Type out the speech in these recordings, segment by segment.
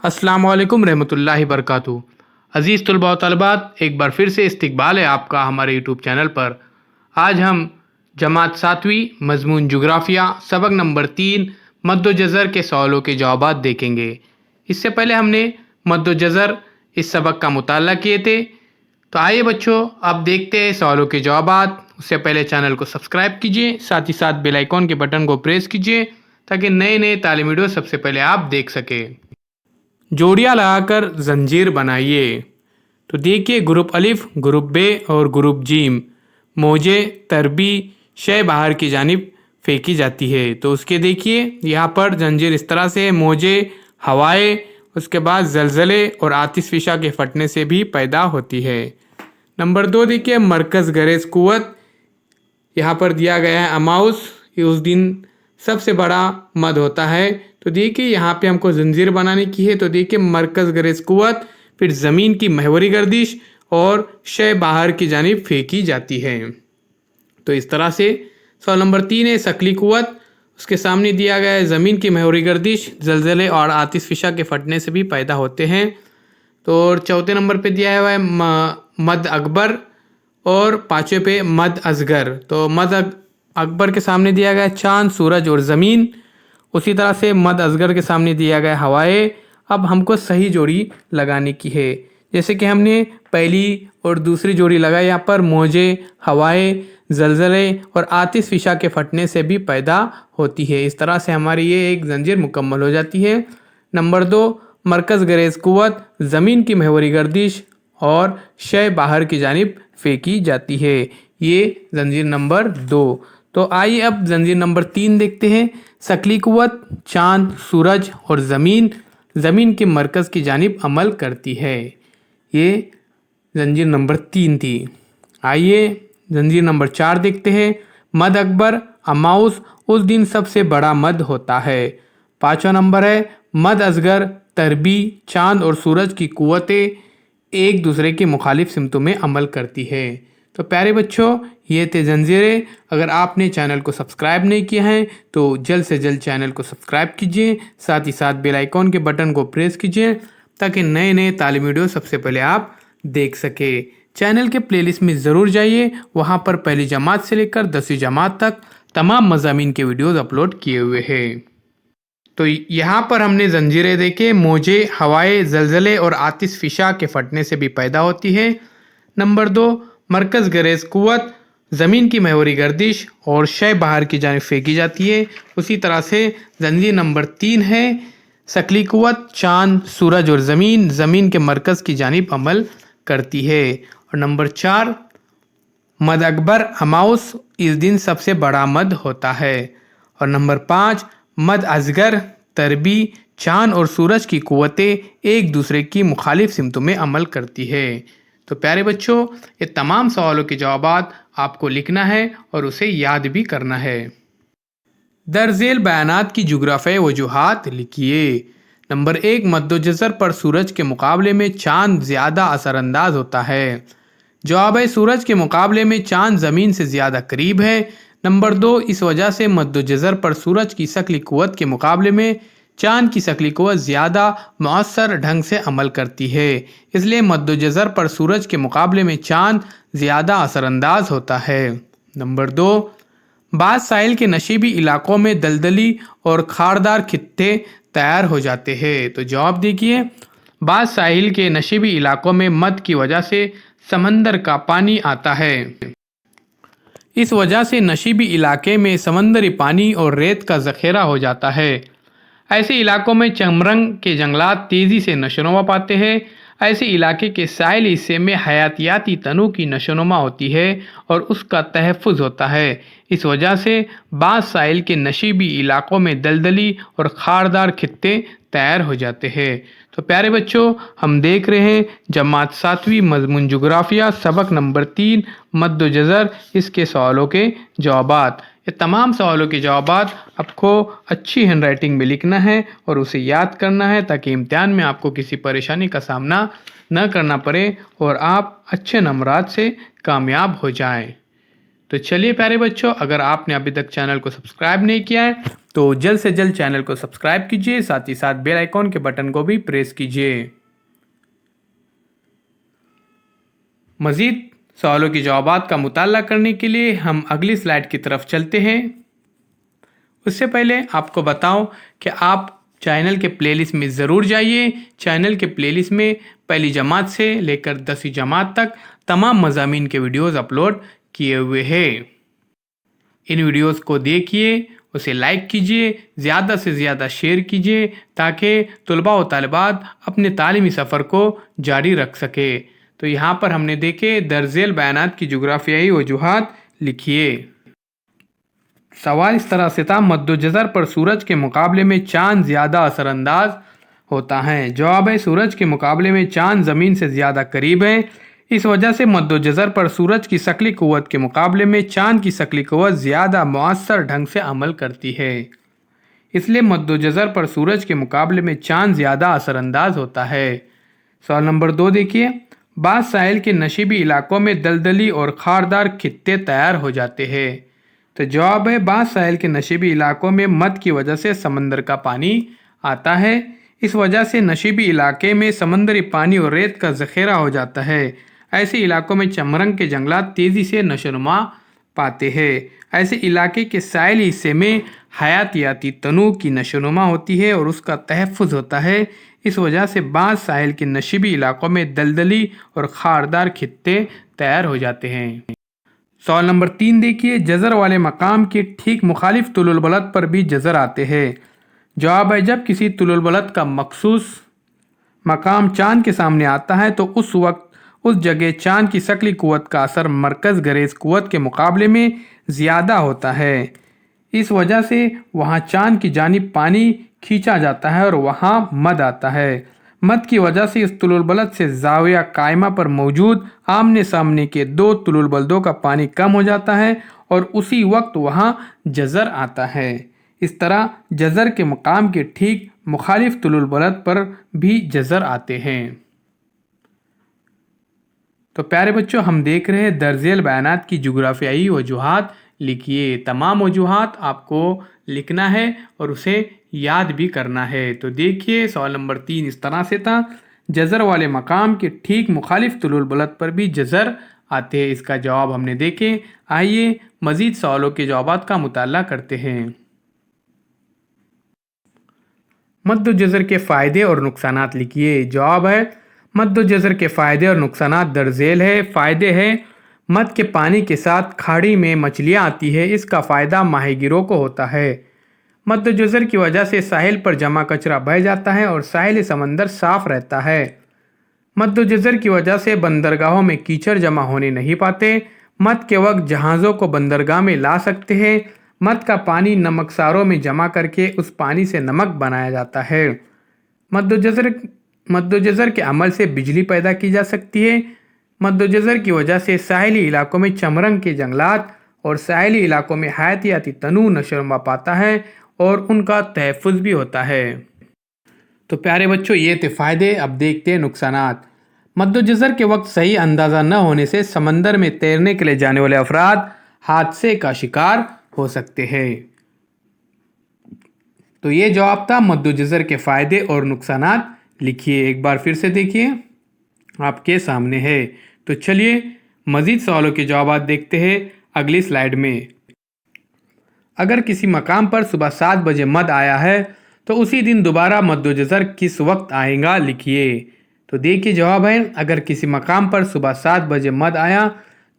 अस्सलाम वालेकुम रहमतुल्लाहि बरकातहू। अज़ीज़ तलबा व तलबात, एक बार फिर से इस्तकबाल है आपका हमारे यूट्यूब चैनल पर। आज हम जमात 7वीं मज़मून जुग्राफ़िया सबक नंबर 3 मद्द व जज़र के सवालों के जवाबात देखेंगे। इससे पहले हमने मद्द व जज़र इस सबक का मुताला किए थे। तो आइए बच्चों, अब देखते हैं सवालों के जवाबात। उससे पहले चैनल को सब्सक्राइब कीजिए, साथ ही साथ बेल आइकॉन के बटन को प्रेस कीजिए ताकि नए नए तालीमी वीडियो सबसे पहले आप देख सकें। जोड़ियाँ लगाकर जंजीर बनाइए। तो देखिए, ग्रुप अलिफ, ग्रुप बे और ग्रुप जीम मौजे तरबी शय बाहर की जानिब फेंकी जाती है। तो उसके देखिए यहाँ पर जंजीर इस तरह से मौजे हवाएं, उसके बाद जलजले और आतिशफिशा के फटने से भी पैदा होती है। नंबर 2 देखिए, मरकज़ गरेज कुव्वत यहाँ पर दिया गया है अमाउस, ये उस दिन सबसे बड़ा मद होता है। तो देखिए यहाँ पे हमको जंजीर बनाने की है। तो देखिए मरकज़ गरेज कुव्वत, फिर ज़मीन की महवरी गर्दिश और शय बाहर की जानिब फेंकी जाती है। तो इस तरह से सवाल नंबर 3 है शकली कुव्वत, उसके सामने दिया गया है ज़मीन की महवरी गर्दिश जलजले और आतिशफिशा के फटने से भी पैदा होते हैं। तो चौथे नंबर पे दिया हुआ है मद अकबर और पाँचवें पे मद असगर। तो मद अकबर के सामने दिया गया चांद, सूरज और ज़मीन। उसी तरह से मद असगर के सामने दिया गया हवाएं। अब हमको सही जोड़ी लगाने की है। जैसे कि हमने पहली और दूसरी जोड़ी लगाई, यहाँ पर मौजे हवाएं जलजले और आतिशफिशा के फटने से भी पैदा होती है। इस तरह से हमारी ये एक जंजीर मुकम्मल हो जाती है। नंबर 2 मरकज़ गरेज कुव्वत, ज़मीन की महवरी गर्दिश और शय बाहर की जानिब फेंकी जाती है। ये जंजीर नंबर 2। तो आइए अब जंजीर नंबर 3 देखते हैं। शकली कुव्वत चांद, सूरज और ज़मीन के मरकज़ की जानिब अमल करती है। ये जंजीर नंबर 3 थी। आइए जंजीर नंबर 4 देखते हैं। मद अकबर अमाउस, उस दिन सबसे बड़ा मद होता है। 5वां नंबर है मद असगर तरबी, चांद और सूरज की कुव्वतें एक दूसरे के मुखालिफ सिमतों में अमल करती है। तो प्यारे बच्चों, ये थे जंजीरें। अगर आपने चैनल को सब्सक्राइब नहीं किया है तो जल्द से जल्द चैनल को सब्सक्राइब कीजिए, साथ ही साथ बेल आइकॉन के बटन को प्रेस कीजिए ताकि नए नए तालीमी वीडियो सबसे पहले आप देख सके। चैनल के प्लेलिस्ट में ज़रूर जाइए, वहाँ पर पहली जमात से लेकर 10वीं जमात तक तमाम मज़ामीन के वीडियोज़ अपलोड किए हुए हैं। तो यहाँ पर हमने जंजीरें देखे, मौजे हवाएं जलजले और आतिशफिशा के फटने से भी पैदा होती है। नंबर 2 मरकज़ गरेज कुव्वत, ज़मीन की महवरी गर्दिश और शय बाहर की जानिब फेंकी जाती है। उसी तरह से जंजीर नंबर 3 है शकली कुव्वत, चांद, सूरज और ज़मीन के मरकज़ की जानिब अमल करती है। और नंबर 4 मद अकबर अमाउस, इस दिन सबसे बड़ा मद होता है। और नंबर 5 मद असगर तरबी, चांद और सूरज की कुव्वतें एक दूसरे की मुखालिफ सिमतों में अमल करती है। तो प्यारे बच्चों, ये तमाम सवालों के जवाबात आपको लिखना है और उसे याद भी करना है। दरज़ेल बयानात की जुग्राफ़ियाई वजूहात लिखिए। नंबर 1 मद्द व जज़र पर सूरज के मुकाबले में चांद ज़्यादा असरअंदाज होता है। जवाब है सूरज के मुकाबले में चांद ज़मीन से ज़्यादा करीब है। नंबर 2 इस वजह से मद्द व जज़र पर सूरज की शकली कुव्वत के मुकाबले में चांद की शकली कुव्वत ज़्यादा मौसर ढंग से अमल करती है, इसलिए मद्द व जज़र पर सूरज के मुकाबले में चांद ज़्यादा असरअंदाज होता है। नंबर 2 बाज़ साहिल के नशीबी इलाकों में दलदली और खारदार खित्ते तैयार हो जाते हैं। तो जवाब देखिए, बाज़ साहिल के नशीबी इलाकों में मद की वजह से समंदर का पानी आता है। इस वजह से नशीबी इलाके में समंदरी पानी और रेत का ज़ख़ीरा हो जाता है। ऐसे इलाकों में चमरंग के जंगलात तेज़ी से नशोनुमा पाते हैं। ऐसे इलाके के साहिली हिस्से में हयातियाती तनु की नशोनुमा होती है और उसका तहफ़्फ़ुज़ होता है। इस वजह से बाज़ साहिल के नशीबी इलाकों में दलदली और खारदार खित्ते तैयार हो जाते हैं। तो प्यारे बच्चों, हम देख रहे हैं जमात 7वीं मज़मून जुग्राफ़िया सबक नंबर 3 मद्द व जज़र, इसके सवालों के जवाबात। ये तमाम सवालों के जवाबात आपको अच्छी हैंड राइटिंग में लिखना है और उसे याद करना है ताकि इम्तिहान में आपको किसी परेशानी का सामना न करना पड़े और आप अच्छे नंबरात से कामयाब हो जाएं। तो चलिए प्यारे बच्चों, अगर आपने अभी तक चैनल को सब्सक्राइब नहीं किया है तो जल्द से जल्द चैनल को सब्सक्राइब कीजिए, साथ ही साथ बेल आइकॉन के बटन को भी प्रेस कीजिए। मज़ीद सवालों की जवाबात का मुताला करने के लिए हम अगली स्लाइड की तरफ चलते हैं। उससे पहले आपको बताऊं कि आप चैनल के प्लेलिस्ट में ज़रूर जाइए। चैनल के प्लेलिस्ट में पहली जमात से लेकर 10वीं जमात तक तमाम मज़ामीन के वीडियोस अपलोड किए हुए हैं। इन वीडियोस को देखिए, उसे लाइक कीजिए, ज़्यादा से ज़्यादा शेयर कीजिए ताकि तलबा व तालिबात अपने तालीमी सफ़र को जारी रख सके। तो यहाँ पर हमने देखे दर्जेल बयानात की जुग्राफियाई वजूहात लिखिए। सवाल इस तरह से था, मद्दोजज़र पर सूरज के मुकाबले में चांद ज़्यादा असरअंदाज होता है। जवाब है, सूरज के मुकाबले में चांद ज़मीन से ज़्यादा करीब है। इस वजह से मद्दोजज़र पर सूरज की शकली क़ुव्वत के मुकाबले में चांद की शकली क़ुव्वत ज़्यादा मुअस्सर ढंग से अमल करती है। इसलिए मद्दोजज़र पर सूरज के मुकाबले में चांद ज़्यादा असरअंदाज होता है। सवाल नंबर 2 देखिए, बाद साहिल के नशीबी इलाकों में दलदली और खारदार खित्ते तैयार हो जाते हैं। तो जवाब है, बाद साहिल के नशीबी इलाकों में मद की वजह से समंदर का पानी आता है। इस वजह से नशीबी इलाके में समंदरी पानी और रेत का ज़ख़ीरा हो जाता है। ऐसे इलाकों में चमरंग के जंगलात तेज़ी से नशोनुमा पाते हैं। ऐसे इलाके के साहिली हिस्से में हयातियाती तनू की नशोनुमा होती है और उसका तहफ़्फ़ुज़ होता है। इस वजह से बाद साहिल के नशीबी इलाकों में दलदली और खारदार खित्ते तैयार हो जाते हैं। सवाल नंबर 3 देखिए, जज़र वाले मकाम के ठीक मुखालिफ तुलुल बलद पर भी जज़र आते हैं। जवाब है, जब किसी तुलुल बलद का मखसूस मकाम चांद के सामने आता है तो उस वक्त उस जगह चांद की शकली क़ुव्वत का असर मरकज़ गरेज़ क़ुव्वत के मुकाबले में ज़्यादा होता है। इस वजह से वहाँ चांद की जानिब पानी खींचा जाता है और वहाँ मद आता है। मद की वजह से इस तुलुल बलद से ज़ाविया कायमा पर मौजूद आमने सामने के 2 तुलुल बलदों का पानी कम हो जाता है और उसी वक्त वहाँ जज़र आता है। इस तरह जज़र के मकाम के ठीक मुखालिफ तुलुल बलद पर भी जज़र आते हैं। तो प्यारे बच्चों, हम देख रहे हैं दर्जेल बयानात की जुग्राफियाई वजूहात लिखिए। तमाम वजूहात आपको लिखना है और उसे याद भी करना है। तो देखिए, सवाल नंबर 3 इस तरह से था, जज़र वाले मकाम के ठीक मुखालिफ तुलुल बलद पर भी जज़र आते हैं। इसका जवाब हमने देखे। आइए मज़ीद सवालों के जवाबात का मुताला करते हैं। मद्दो जज़र के फ़ायदे और नुकसानात लिखिए। जवाब है, मद्दो जज़र के फ़ायदे और नुकसानात दर्जेल है। फ़ायदे हैं, मद के पानी के साथ खाड़ी में मछलियाँ आती है। इसका फ़ायदा माहीगिरों को होता है। मद्दो जज़र की वजह से साहिल पर जमा कचरा बह जाता है और साहिल समंदर साफ़ रहता है। मद्दो जज़र की वजह से बंदरगाहों में कीचड़ जमा होने नहीं पाते। मद के वक्त जहाज़ों को बंदरगाह में ला सकते हैं। मद का पानी नमकसारों में जमा करके उस पानी से नमक बनाया जाता है। मद्दो जज़र के अमल से बिजली पैदा की जा सकती है। मद्दो जज़र की वजह से साहिली इलाकों में चमरंग के जंगलात और साहिली इलाकों में हयातियाती तनू नशोनुमा पाता है और उनका तहफ़्फ़ुज़ भी होता है। तो प्यारे बच्चों, ये थे फ़ायदे। अब देखते हैं नुकसानात। मद्दो जज़र के वक्त सही अंदाज़ा न होने से समंदर में तैरने के लिए जाने वाले अफराद हादसे का शिकार हो सकते हैं। तो ये जवाब था मद्दो जज़र के फ़ायदे और नुकसानात लिखिए। एक बार फिर से देखिए, आपके सामने है। तो चलिए मज़ीद सवालों के जवाब देखते हैं अगली स्लाइड में। अगर किसी मकाम पर सुबह 7 बजे मद आया है तो उसी दिन दोबारा मद्दो जज़र किस वक्त आएगा लिखिए। तो देखिए, जवाब है, अगर किसी मकाम पर सुबह 7 बजे मद आया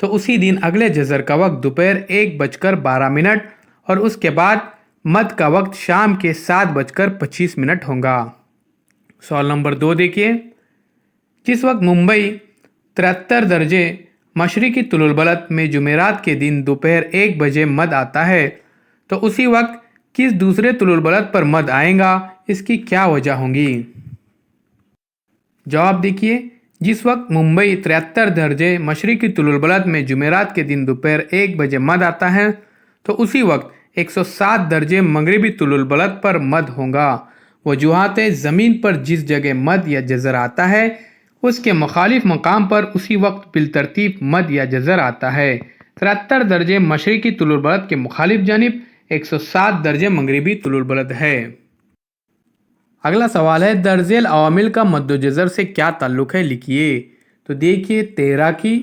तो उसी दिन अगले जज़र का वक्त दोपहर 1:12 और उसके बाद मद का वक्त शाम के 7:25 होगा। सवाल नंबर 2 देखिए, जिस वक्त मुंबई 73 दर्जे मशरिकी तुलुल बलद में जुमेरात के दिन दोपहर 1 बजे मद आता है तो उसी वक्त किस दूसरे तुलुल बलद पर मद आएगा, इसकी क्या वजह होगी। जवाब देखिए, जिस वक्त मुंबई 73 दर्जे मशरिकी तुलुल बलद में जुमेरात के दिन दोपहर 1 बजे मद आता है तो उसी वक्त 107 दर्जे मगरिबी तुलुल बलद पर मद होगा। वजूहात ज़मीन पर जिस जगह मद या जज़र आता है उसके मुखालिफ मकाम पर उसी वक्त बिलतरतीब मद या जज़र आता है। 73 दर्जे मशरिकी तुलुल बलद के मुखालिफ जानिब 107 दर्जे मगरिबी तुलुल बलद है। अगला सवाल है, दर्जेल अवामिल का मद्दोजज़र से क्या ताल्लुक़ है, लिखिए। तो देखिए, तैराकी,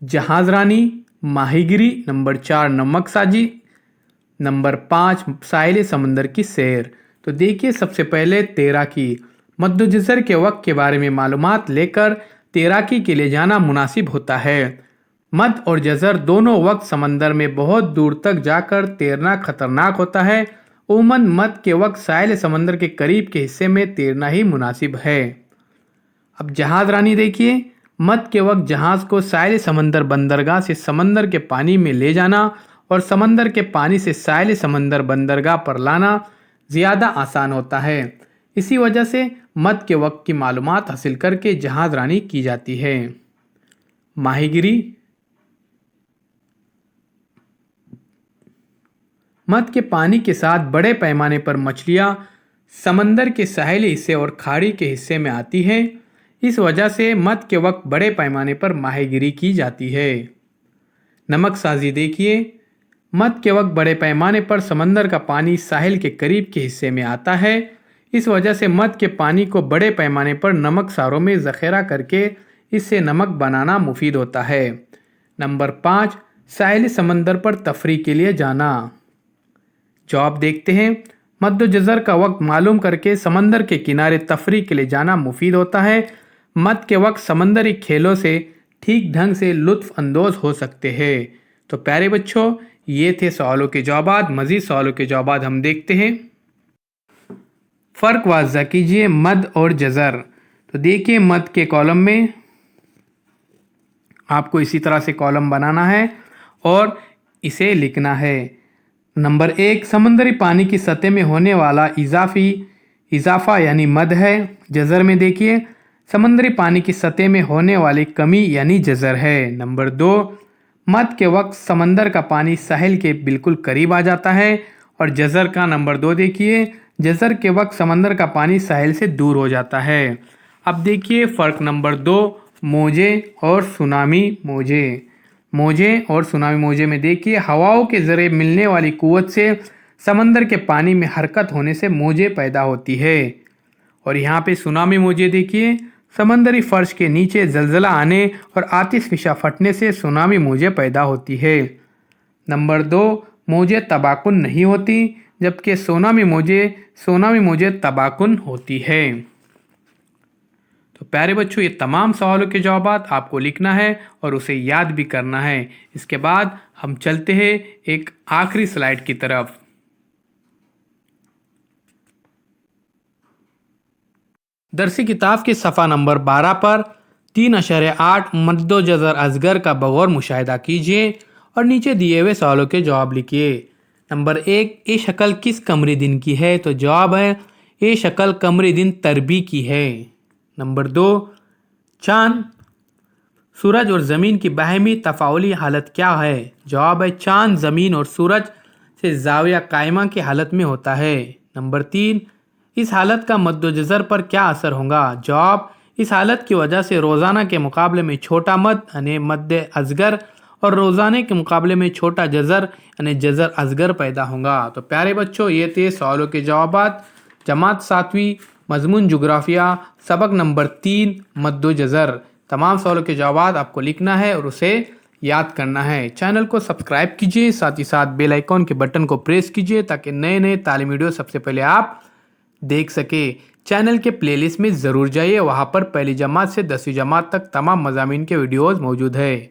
जहाज़रानी, माहीगिरी, नंबर 4 नमक साजी, नंबर 5 साहिल समंदर की सैर। तो देखिए, सबसे पहले तैराकी। मद्दोजज़र के वक्त के बारे में मालूमात लेकर तैराकी के लिए जाना मुनासिब होता है। मद और जज़र दोनों वक्त समंदर में बहुत दूर तक जाकर तैरना खतरनाक होता है। उमूमन मद के वक्त साहिल समंदर के करीब के हिस्से में तैरना ही मुनासिब है। अब जहाज़ रानी देखिए, मद के वक्त जहाज़ को साहिल समंदर बंदरगाह से समंदर के पानी में ले जाना और समंदर के पानी से साहिल समंदर बंदरगाह पर लाना ज़्यादा आसान होता है। इसी वजह से मद के वक्त की मालूमात हासिल करके जहाज़ रानी की जाती है। माहीगिरी, मद के पानी के साथ बड़े पैमाने पर मछलियाँ समंदर के साहिली हिस्से और खाड़ी के हिस्से में आती हैं। इस वजह से मद के वक्त बड़े पैमाने पर माहीगिरी की जाती है। नमक साजी देखिए, मद के वक्त बड़े पैमाने पर समंदर का पानी साहिल के करीब के हिस्से में आता है। इस वजह से मद के पानी को बड़े पैमाने पर नमक सारों में ज़ख़ीरा करके इससे नमक बनाना मुफीद होता है। नंबर 5 साहिल समंदर पर तफरीह के लिए जाना। जवाब देखते हैं। मद्दोजज़र का वक्त मालूम करके समंदर के किनारे तफरीह के लिए जाना मुफीद होता है। मद के वक्त समंदरी खेलों से ठीक ढंग से लुत्फ़ अंदोज़ हो सकते हैं। तो प्यारे बच्चों, ये थे सवालों के जवाब। मज़ीद सवालों के जवाब हम देखते हैं। फ़र्क वाज़ह कीजिए मद और जज़र। तो देखिए, मद के कॉलम में आपको इसी तरह से कॉलम बनाना है और इसे लिखना है। नंबर 1 समंदरी पानी की सतह में होने वाला इजाफा यानी मद है। जज़र में देखिए, समंदरी पानी की सतह में होने वाली कमी यानी जज़र है। नंबर 2 मद के वक्त समंदर का पानी साहिल के बिल्कुल करीब आ जाता है। और जज़र का नंबर 2 देखिए, जज़र के वक्त समंदर का पानी साहिल से दूर हो जाता है। अब देखिए फ़र्क नंबर 2 मौजे और सुनामी मौजे। मौजे और सुनामी मौजे में देखिए, हवाओं के ज़रिए मिलने वाली क़ुव्वत से समंदर के पानी में हरकत होने से मौजें पैदा होती है। और यहाँ पे सुनामी मौजे देखिए, समंदरी फर्श के नीचे ज़लज़ला आने और आतिशफ़िशा फटने से सुनामी मौजें पैदा होती है। नंबर 2 मौजें तबाकुन नहीं होती, जबकि सुनामी मौजें तबाकुन होती है। तो प्यारे बच्चों, ये तमाम सवालों के जवाब आपको लिखना है और उसे याद भी करना है। इसके बाद हम चलते हैं एक आखिरी स्लाइड की तरफ। दरसी किताब के सफ़ा नंबर 12 पर 3.8 मद्दोजज़र असगर का बगौर मुशाहिदा कीजिए और नीचे दिए हुए सवालों के जवाब लिखिए। नंबर 1 ये शक्ल किस कमरी दिन की है? तो जवाब है ये शक्ल कमरी दिन तरबी की है। नंबर 2 चांद, सूरज और ज़मीन की बाहमी तफ़ाउली हालत क्या है? जवाब है चांद ज़मीन और सूरज से ज़ाविया कायमा की हालत में होता है। नंबर 3 इस हालत का मद्दोजज़र पर क्या असर होगा? जवाब इस हालत की वजह से रोज़ाना के मुकाबले में छोटा मद यानी मद्द असगर और रोज़ाने के मुकाबले में छोटा जज़र यानी जज़र असगर पैदा होगा। तो प्यारे बच्चों, ये थे सवालों के जवाब। जमात 7वीं मज़मून जुग्राफिया सबक नंबर 3 मद्दोजज़र। तमाम सवालों के जवाब आपको लिखना है और उसे याद करना है। चैनल को सब्सक्राइब कीजिए, साथ ही साथ बेल आइकॉन के बटन को प्रेस कीजिए ताकि नए नए तालीमी वीडियो सबसे पहले आप देख सके। चैनल के प्लेलिस्ट में ज़रूर जाइए, वहाँ पर पहली जमात से 10वीं जमात तक तमाम मज़ामीन के वीडियोज़ मौजूद है।